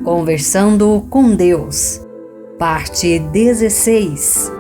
Conversando com Deus, parte 16.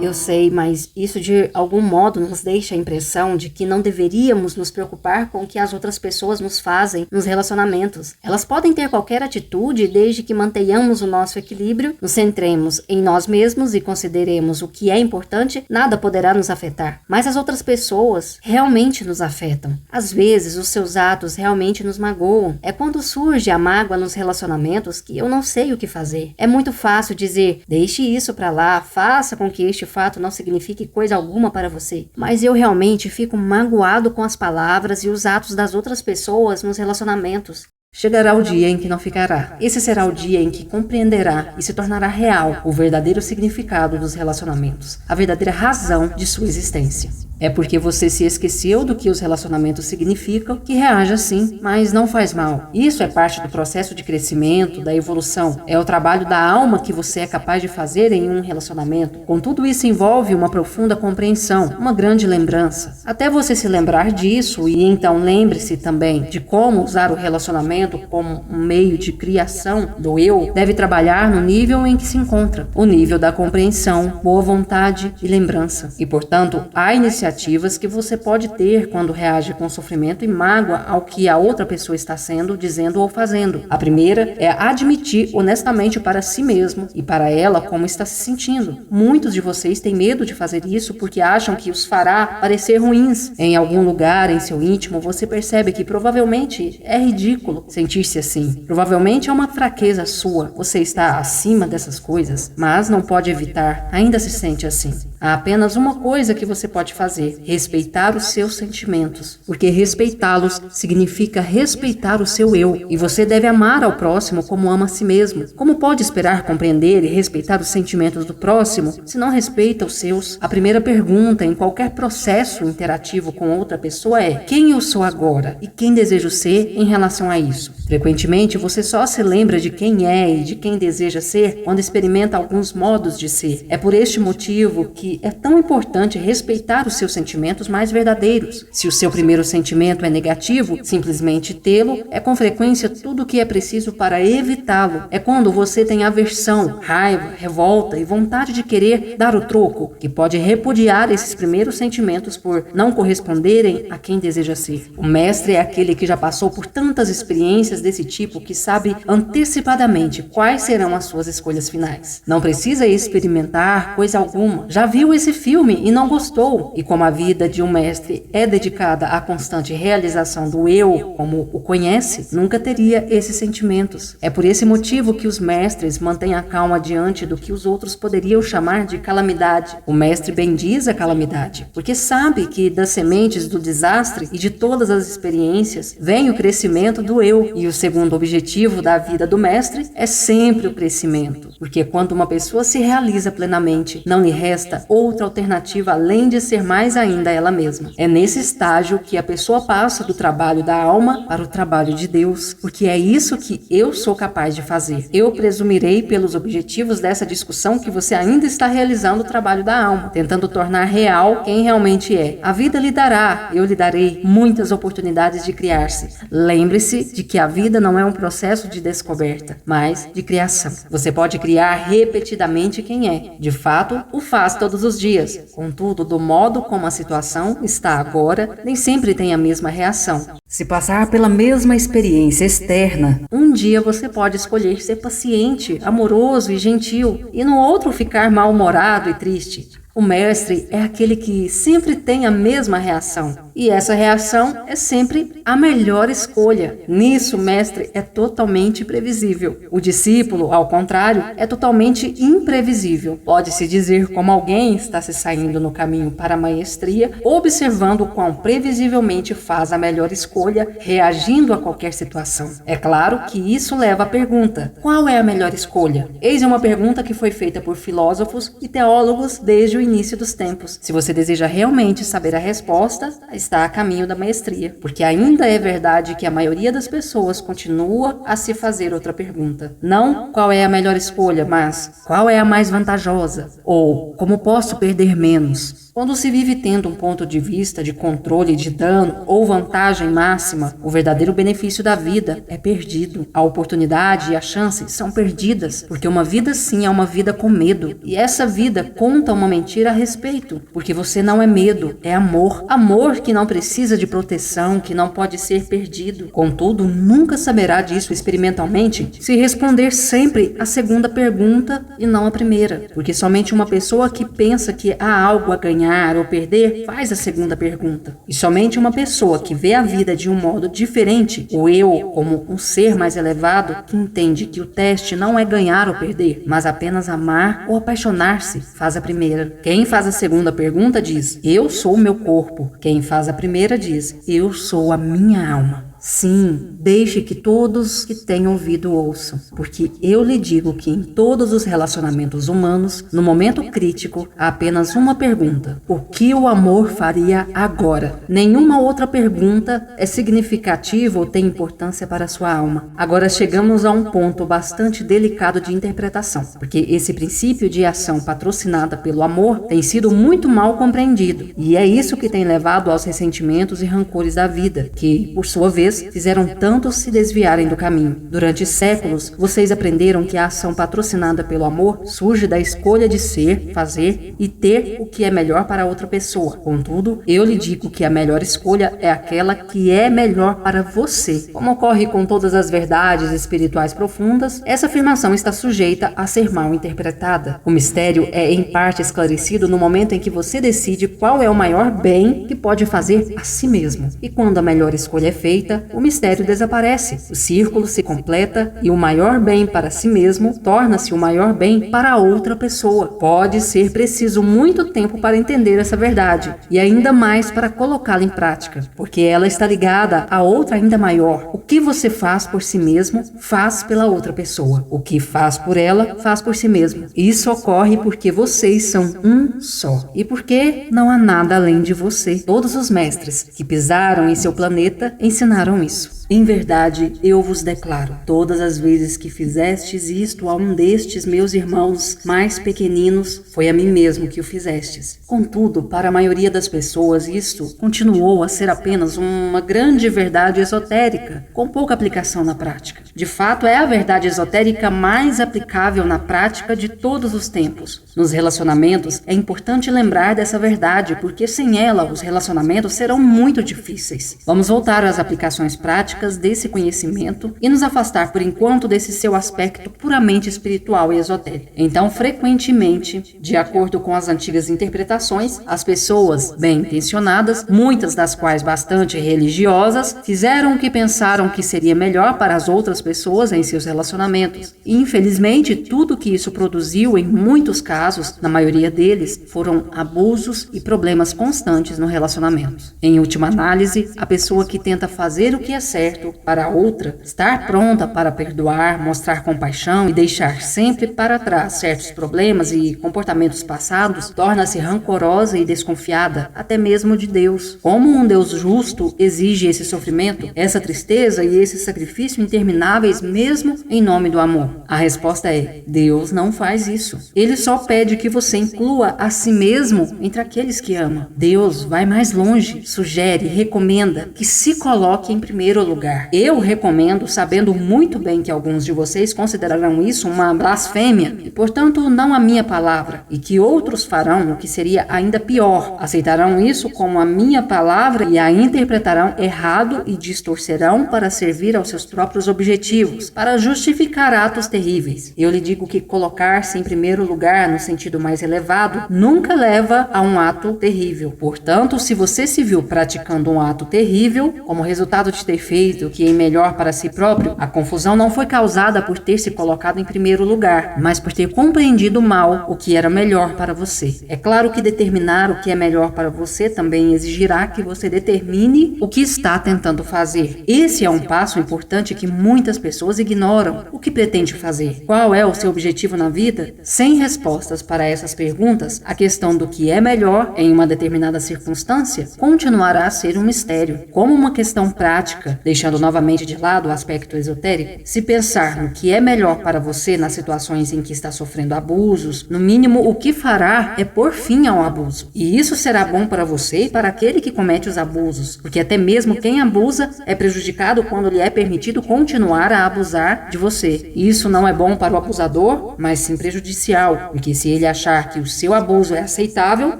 Eu sei, mas isso de algum modo nos deixa a impressão de que não deveríamos nos preocupar com o que as outras pessoas nos fazem nos relacionamentos. Elas podem ter qualquer atitude desde que mantenhamos o nosso equilíbrio, nos centremos em nós mesmos e consideremos o que é importante, nada poderá nos afetar. Mas as outras pessoas realmente nos afetam. Às vezes, os seus atos realmente nos magoam. É quando surge a mágoa nos relacionamentos que eu não sei o que fazer. É muito fácil dizer, deixe isso pra lá, faça com que este fato não signifique coisa alguma para você. Mas eu realmente fico magoado com as palavras e os atos das outras pessoas nos relacionamentos. Chegará o dia em que não ficará. Esse será o dia em que compreenderá e se tornará real o verdadeiro significado dos relacionamentos, a verdadeira razão de sua existência. É porque você se esqueceu do que os relacionamentos significam que reage assim, mas não faz mal. Isso é parte do processo de crescimento, da evolução. É o trabalho da alma que você é capaz de fazer em um relacionamento. Contudo, isso envolve uma profunda compreensão, uma grande lembrança. Até você se lembrar disso e então lembre-se também de como usar o relacionamento como um meio de criação do eu, deve trabalhar no nível em que se encontra, o nível da compreensão, boa vontade e lembrança. E, portanto, há iniciativas que você pode ter quando reage com sofrimento e mágoa ao que a outra pessoa está sendo, dizendo ou fazendo. A primeira é admitir honestamente para si mesmo e para ela como está se sentindo. Muitos de vocês têm medo de fazer isso porque acham que os fará parecer ruins. Em algum lugar em seu íntimo você percebe que provavelmente é ridículo sentir-se assim. Provavelmente é uma fraqueza sua. Você está acima dessas coisas, mas não pode evitar. Ainda se sente assim. Há apenas uma coisa que você pode fazer: respeitar os seus sentimentos, porque respeitá-los significa respeitar o seu eu, e você deve amar ao próximo como ama a si mesmo. Como pode esperar compreender e respeitar os sentimentos do próximo se não respeita os seus? A primeira pergunta em qualquer processo interativo com outra pessoa é: quem eu sou agora e quem desejo ser em relação a isso? Frequentemente você só se lembra de quem é e de quem deseja ser quando experimenta alguns modos de ser. É por este motivo que é tão importante respeitar os seus sentimentos mais verdadeiros. Se o seu primeiro sentimento é negativo, simplesmente tê-lo é com frequência tudo o que é preciso para evitá-lo. É quando você tem aversão, raiva, revolta e vontade de querer dar o troco, que pode repudiar esses primeiros sentimentos por não corresponderem a quem deseja ser. O mestre é aquele que já passou por tantas experiências desse tipo que sabe antecipadamente quais serão as suas escolhas finais. Não precisa experimentar coisa alguma. Já viu esse filme e não gostou. E como a vida de um mestre é dedicada à constante realização do eu, como o conhece, nunca teria esses sentimentos. É por esse motivo que os mestres mantêm a calma diante do que os outros poderiam chamar de calamidade. O mestre bendiz a calamidade, porque sabe que das sementes do desastre e de todas as experiências vem o crescimento do eu. E o segundo objetivo da vida do mestre é sempre o crescimento, porque quando uma pessoa se realiza plenamente, não lhe resta outra alternativa além de ser mais ainda ela mesma. É nesse estágio que a pessoa passa do trabalho da alma para o trabalho de Deus, porque é isso que eu sou capaz de fazer. Eu presumirei pelos objetivos dessa discussão que você ainda está realizando o trabalho da alma, tentando tornar real quem realmente é. A vida lhe dará, eu lhe darei muitas oportunidades de criar-se. Lembre-se de que a vida não é um processo de descoberta, mas de criação. Você pode criar repetidamente quem é. De fato, o faz todos os dias. Contudo, do modo como a situação está agora, nem sempre tem a mesma reação. Se passar pela mesma experiência externa, um dia você pode escolher ser paciente, amoroso e gentil, e no outro ficar mal-humorado e triste. O mestre é aquele que sempre tem a mesma reação, e essa reação é sempre a melhor escolha. Nisso, o mestre é totalmente previsível. O discípulo, ao contrário, é totalmente imprevisível. Pode-se dizer como alguém está se saindo no caminho para a maestria, observando o quão previsivelmente faz a melhor escolha, reagindo a qualquer situação. É claro que isso leva à pergunta: qual é a melhor escolha? Eis uma pergunta que foi feita por filósofos e teólogos desde o início dos tempos. Se você deseja realmente saber a resposta, está a caminho da maestria, porque ainda é verdade que a maioria das pessoas continua a se fazer outra pergunta. Não qual é a melhor escolha, mas qual é a mais vantajosa? Ou como posso perder menos? Quando se vive tendo um ponto de vista de controle de dano ou vantagem máxima, o verdadeiro benefício da vida é perdido. A oportunidade e a chance são perdidas, porque uma vida sim é uma vida com medo. E essa vida conta uma mentira a respeito, porque você não é medo, é amor. Amor que não precisa de proteção, que não pode ser perdido. Contudo, nunca saberá disso experimentalmente se responder sempre a segunda pergunta e não a primeira, porque somente uma pessoa que pensa que há algo a ganhar ou perder faz a segunda pergunta. E somente uma pessoa que vê a vida de um modo diferente, o eu como um ser mais elevado, que entende que o teste não é ganhar ou perder, mas apenas amar ou apaixonar-se, faz a primeira. Quem faz a segunda pergunta diz: eu sou o meu corpo. Quem faz a primeira diz: eu sou a minha alma. Sim, deixe que todos que têm ouvido ouçam, porque eu lhe digo que em todos os relacionamentos humanos, no momento crítico, há apenas uma pergunta: o que o amor faria agora? Nenhuma outra pergunta é significativa ou tem importância para a sua alma. Agora chegamos a um ponto bastante delicado de interpretação, porque esse princípio de ação patrocinada pelo amor tem sido muito mal compreendido, e é isso que tem levado aos ressentimentos e rancores da vida, que, por sua vez, fizeram tantos se desviarem do caminho. Durante séculos, vocês aprenderam que a ação patrocinada pelo amor surge da escolha de ser, fazer e ter o que é melhor para outra pessoa. Contudo, eu lhe digo que a melhor escolha é aquela que é melhor para você. Como ocorre com todas as verdades espirituais profundas, essa afirmação está sujeita a ser mal interpretada. O mistério é em parte esclarecido no momento em que você decide qual é o maior bem que pode fazer a si mesmo. E quando a melhor escolha é feita, o mistério desaparece, o círculo se completa e o maior bem para si mesmo torna-se o maior bem para outra pessoa. Pode ser preciso muito tempo para entender essa verdade e ainda mais para colocá-la em prática, porque ela está ligada a outra ainda maior. O que você faz por si mesmo, faz pela outra pessoa. O que faz por ela, faz por si mesmo. Isso ocorre porque vocês são um só e porque não há nada além de você. Todos os mestres que pisaram em seu planeta ensinaram isso. Em verdade, eu vos declaro, todas as vezes que fizestes isto a um destes meus irmãos mais pequeninos, foi a mim mesmo que o fizestes. Contudo, para a maioria das pessoas, isto continuou a ser apenas uma grande verdade esotérica, com pouca aplicação na prática. De fato, é a verdade esotérica mais aplicável na prática de todos os tempos. Nos relacionamentos, é importante lembrar dessa verdade, porque sem ela, os relacionamentos serão muito difíceis. Vamos voltar às aplicações práticas desse conhecimento e nos afastar por enquanto desse seu aspecto puramente espiritual e esotérico. Então, frequentemente, de acordo com as antigas interpretações, as pessoas bem intencionadas, muitas das quais bastante religiosas, fizeram o que pensaram que seria melhor para as outras pessoas em seus relacionamentos. E, infelizmente, tudo que isso produziu, em muitos casos, na maioria deles, foram abusos e problemas constantes no relacionamento. Em última análise, a pessoa que tenta fazer o que é certo para a outra, estar pronta para perdoar, mostrar compaixão e deixar sempre para trás certos problemas e comportamentos passados, torna-se rancorosa e desconfiada, até mesmo de Deus. Como um Deus justo exige esse sofrimento, essa tristeza e esse sacrifício intermináveis mesmo em nome do amor? A resposta é: Deus não faz isso. Ele só pede que você inclua a si mesmo entre aqueles que ama. Deus vai mais longe, sugere, recomenda que se coloque em primeiro lugar. Eu recomendo, sabendo muito bem que alguns de vocês considerarão isso uma blasfêmia, e portanto não a minha palavra, e que outros farão o que seria ainda pior, aceitarão isso como a minha palavra e a interpretarão errado e distorcerão para servir aos seus próprios objetivos, para justificar atos terríveis. Eu lhe digo que colocar-se em primeiro lugar no sentido mais elevado nunca leva a um ato terrível. Portanto, se você se viu praticando um ato terrível, como resultado de ter feito o que é melhor para si próprio, a confusão não foi causada por ter se colocado em primeiro lugar, mas por ter compreendido mal o que era melhor para você. É claro que determinar o que é melhor para você também exigirá que você determine o que está tentando fazer. Esse é um passo importante que muitas pessoas ignoram. O que pretende fazer? Qual é o seu objetivo na vida? Sem respostas para essas perguntas, a questão do que é melhor em uma determinada circunstância continuará a ser um mistério. Como uma questão prática prática, deixando novamente de lado o aspecto esotérico, se pensar no que é melhor para você nas situações em que está sofrendo abusos, no mínimo o que fará é pôr fim ao abuso. E isso será bom para você e para aquele que comete os abusos, porque até mesmo quem abusa é prejudicado quando lhe é permitido continuar a abusar de você. E isso não é bom para o abusador, mas sim prejudicial, porque se ele achar que o seu abuso é aceitável,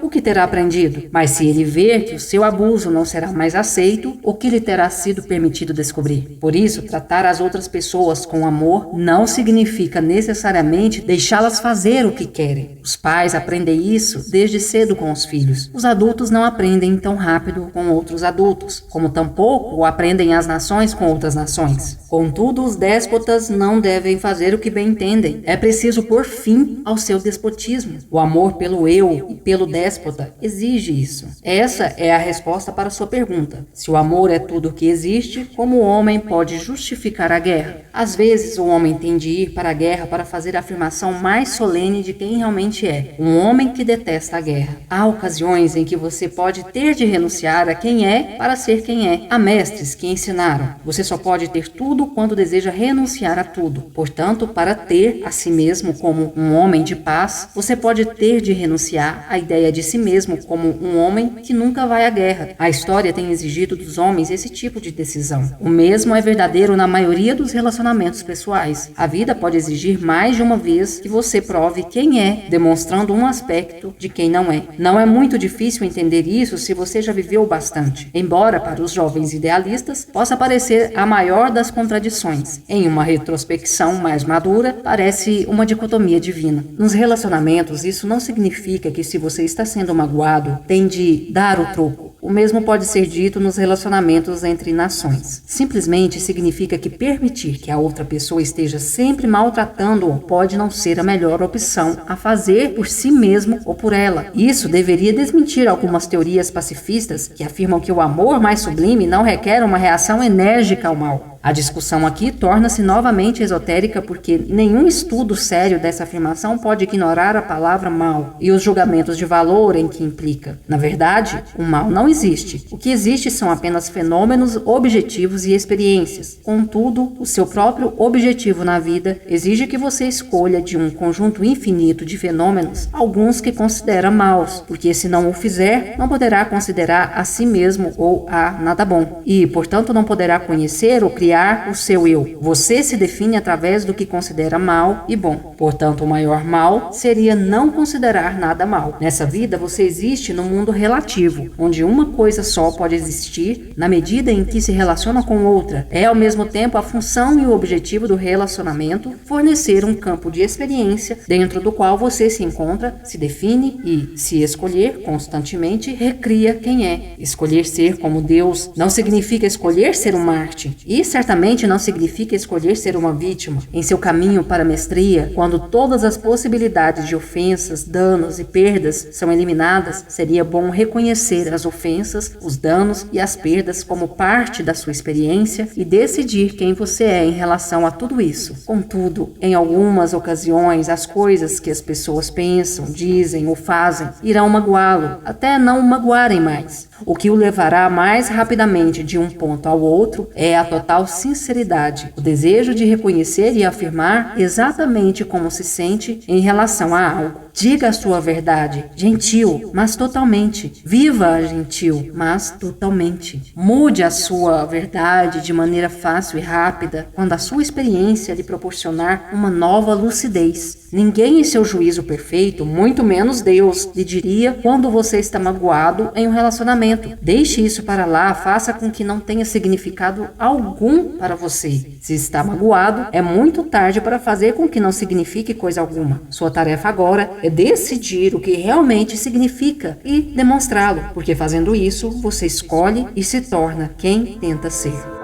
o que terá aprendido? Mas se ele ver que o seu abuso não será mais aceito, o que lhe terá sido permitido descobrir? Por isso, tratar as outras pessoas com amor não significa necessariamente deixá-las fazer o que querem. Os pais aprendem isso desde cedo com os filhos. Os adultos não aprendem tão rápido com outros adultos, como tampouco aprendem as nações com outras nações. Contudo, os déspotas não devem fazer o que bem entendem. É preciso pôr fim ao seu despotismo. O amor pelo eu e pelo déspota exige isso. Essa é a resposta para a sua pergunta. Se o amor é tudo o que existe, como o homem pode justificar a guerra? Às vezes, o homem tem de ir para a guerra para fazer a afirmação mais solene de quem realmente é, um homem que detesta a guerra. Há ocasiões em que você pode ter de renunciar a quem é para ser quem é. Há mestres que ensinaram: você só pode ter tudo quando deseja renunciar a tudo. Portanto, para ter a si mesmo como um homem de paz, você pode ter de renunciar à ideia de si mesmo como um homem que nunca vai à guerra. A história tem exigido dos homens esse tipo de decisão. O mesmo é verdadeiro na maioria dos relacionamentos pessoais. A vida pode exigir mais de uma vez que você prove quem é, demonstrando um aspecto de quem não é. Não é muito difícil entender isso se você já viveu bastante. Embora para os jovens idealistas possa parecer a maior das contradições, em uma retrospecção mais madura, parece uma dicotomia divina. Nos relacionamentos, isso não significa que se você está sendo magoado, tem de dar o troco. O mesmo pode ser dito nos relacionamentos entre nações. Simplesmente significa que permitir que a outra pessoa esteja sempre maltratando-o pode não ser a melhor opção a fazer por si mesmo ou por ela. Isso deveria desmentir algumas teorias pacifistas que afirmam que o amor mais sublime não requer uma reação enérgica ao mal. A discussão aqui torna-se novamente esotérica porque nenhum estudo sério dessa afirmação pode ignorar a palavra mal e os julgamentos de valor em que implica. Na verdade, o mal não existe. O que existe são apenas fenômenos objetivos e experiências. Contudo, o seu próprio objetivo na vida exige que você escolha de um conjunto infinito de fenômenos alguns que considera maus, porque se não o fizer, não poderá considerar a si mesmo ou a nada bom, e, portanto, não poderá conhecer ou criar o seu eu. Você se define através do que considera mal e bom. Portanto, o maior mal seria não considerar nada mal. Nessa vida, você existe no mundo relativo, onde uma coisa só pode existir na medida em que se relaciona com outra. É, ao mesmo tempo, a função e o objetivo do relacionamento fornecer um campo de experiência dentro do qual você se encontra, se define e, se escolher constantemente, recria quem é. Escolher ser como Deus não significa escolher ser um Marte. E certamente não significa escolher ser uma vítima. Em seu caminho para a mestria, quando todas as possibilidades de ofensas, danos e perdas são eliminadas, seria bom reconhecer as ofensas, os danos e as perdas como parte da sua experiência e decidir quem você é em relação a tudo isso. Contudo, em algumas ocasiões, as coisas que as pessoas pensam, dizem ou fazem irão magoá-lo, até não o magoarem mais. O que o levará mais rapidamente de um ponto ao outro é a total sinceridade, o desejo de reconhecer e afirmar exatamente como se sente em relação a algo. Diga a sua verdade, gentil, mas totalmente. Viva gentil, mas totalmente. Mude a sua verdade de maneira fácil e rápida quando a sua experiência lhe proporcionar uma nova lucidez. Ninguém em seu juízo perfeito, muito menos Deus, lhe diria quando você está magoado em um relacionamento. Deixe isso para lá, faça com que não tenha significado algum para você. Se está magoado, é muito tarde para fazer com que não signifique coisa alguma. Sua tarefa agora é decidir o que realmente significa e demonstrá-lo, porque fazendo isso, você escolhe e se torna quem tenta ser.